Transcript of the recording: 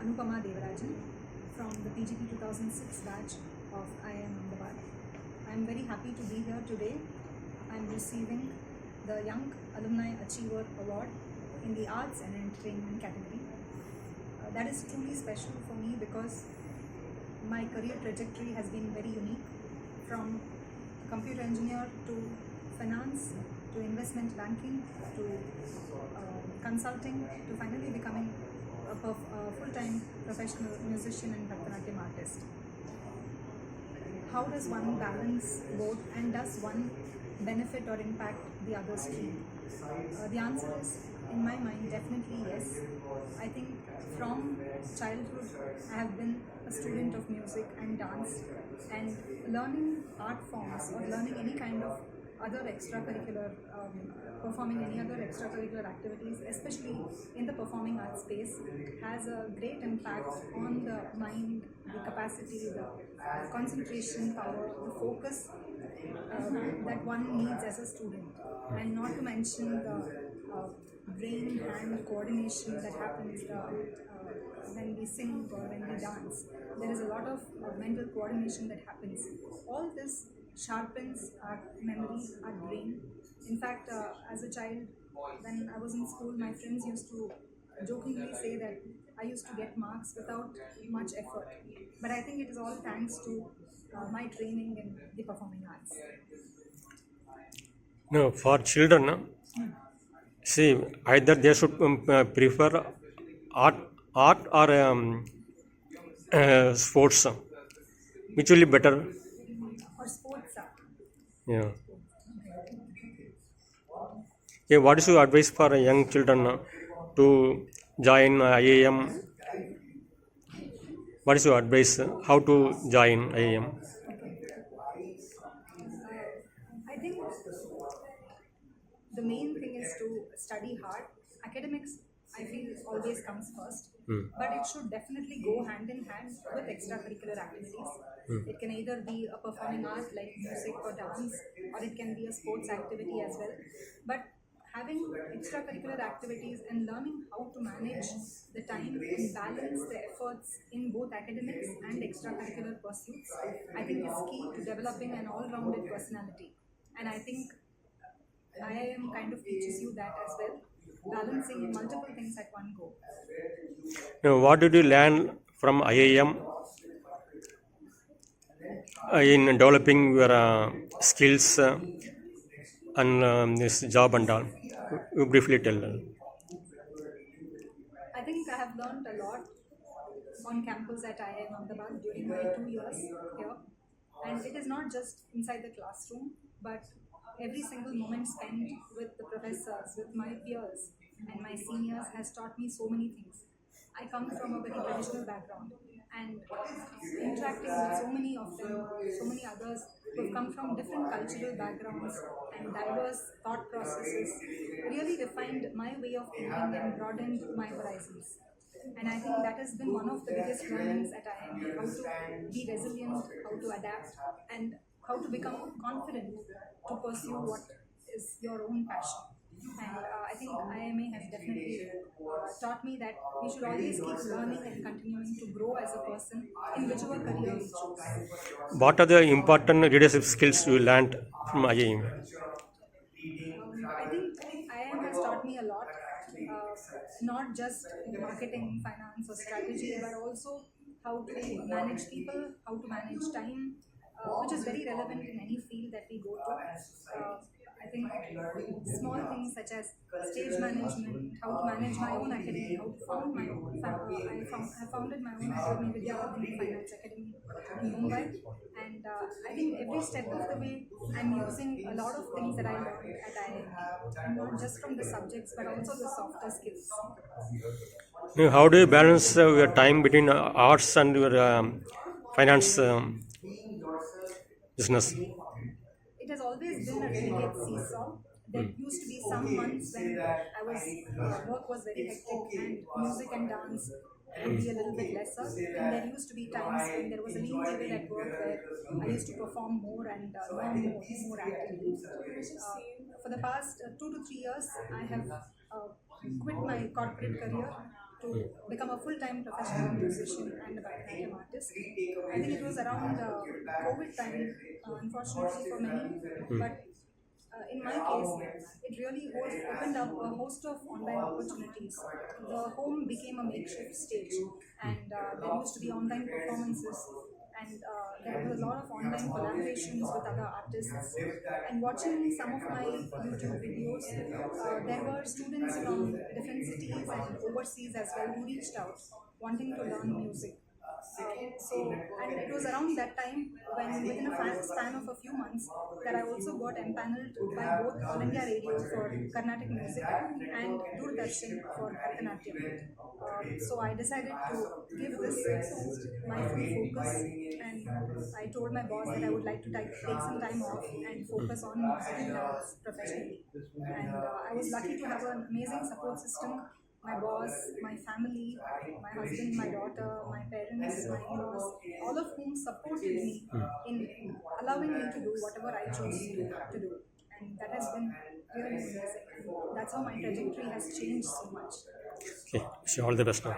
Anupama Devarajan from the PGP 2006 batch of IIM Ahmedabad. I am very happy to be here today. I am receiving the Young Alumni Achiever Award in the Arts and Entertainment category. That is truly special for me because my career trajectory has been very unique, from computer engineer to finance to investment banking to consulting to finally becoming a full-time professional musician and Bharatanatyam artist. How does one balance both, and does one benefit or impact the other stream? The answer is, in my mind, definitely yes. I think from childhood I have been a student of music and dance, and learning art forms or learning any kind of other extracurricular, performing any other extracurricular activities, especially in the performing arts space, has a great impact on the mind, the capacity, the concentration power, the focus that one needs as a student, and not to mention the brain-hand coordination that happens when we sing or when we dance. There is a lot of mental coordination that happens. All this sharpens our memory, our brain. In fact, as a child, when I was in school, my friends used to jokingly say that I used to get marks without much effort. But I think it is all thanks to my training in the performing arts. No, for children, see, either they should prefer art or sports. Which will be better? Or sports art. Yeah. Yeah. What is your advice for young children to join IIM? What is your advice? How to join IIM? I think the main thing is to study hard. Academics, I feel, always comes first, but it should definitely go hand in hand with extracurricular activities. It can either be a performing art like music or dance, or it can be a sports activity as well. But having extracurricular activities and learning how to manage the time and balance the efforts in both academics and extracurricular pursuits, I think is key to developing an all-rounded personality. And I think IIM kind of teaches you that as well, balancing multiple things at one go. Now, what did you learn from IIM in developing your skills and this job and all? You briefly tell. I think I have learned a lot on campus at IIM Ahmedabad during my 2 years here. And it is not just inside the classroom, but every single moment spent with the professors, with my peers and my seniors has taught me so many things. I come from a very traditional background, and interacting with so many of them, so many others who have come from different cultural backgrounds and diverse thought processes really refined my way of thinking and broadened my horizons. And I think that has been one of the biggest learnings at IIM, how to be resilient, how to adapt, and how to become confident to pursue what is your own passion. And I think IMA has definitely taught me that we should always keep learning and continuing to grow as a person in whichever career we choose. What are the important leadership skills you learned from IIM? I think IIM has taught me a lot, not just marketing, finance, or strategy, but also how to manage people, how to manage time, which is very relevant in any field that we go to. I think small things such as stage management, how to manage my own academy, how to found my own. I founded my own academy, Bharatanatyam Finance Academy in Mumbai, and I think every step of the way I'm using a lot of things that I learned at IIM, not just from the subjects but also the softer skills. Now, how do you balance your time between arts and your finance business? It has always been a delicate seesaw. There used to be some months when I was work was very hectic and music and dance would be a little bit lesser. And there used to be times when there was a lean period at work where I used to perform more and learn more actively. For the past 2 to 3 years, I have quit my corporate career to become a full-time professional musician and a Bharatanatyam artist. I think it was around COVID time, unfortunately for many, but in my case, it really opened up a host of online opportunities. The home became a makeshift stage, and there used to be online performances, and there were a lot of online collaborations with other artists. And watching some of my YouTube videos, there were students from different cities and overseas as well who reached out wanting to learn music. And it was around that time when, within a span of a few months, that I also got empaneled by both All India Radio for Carnatic music and Doordarshan for Bharatanatyam. So I decided to give this my full focus, and I told my boss that I would like to take some time off and focus on music and dance professionally. And I was lucky to have an amazing support system. My boss, my family, my husband, my daughter, my parents, my in-laws, all of whom supported me in allowing me to do whatever I chose to do. And that has been really amazing. That's how my trajectory has changed so much. Okay, wish you all the best now.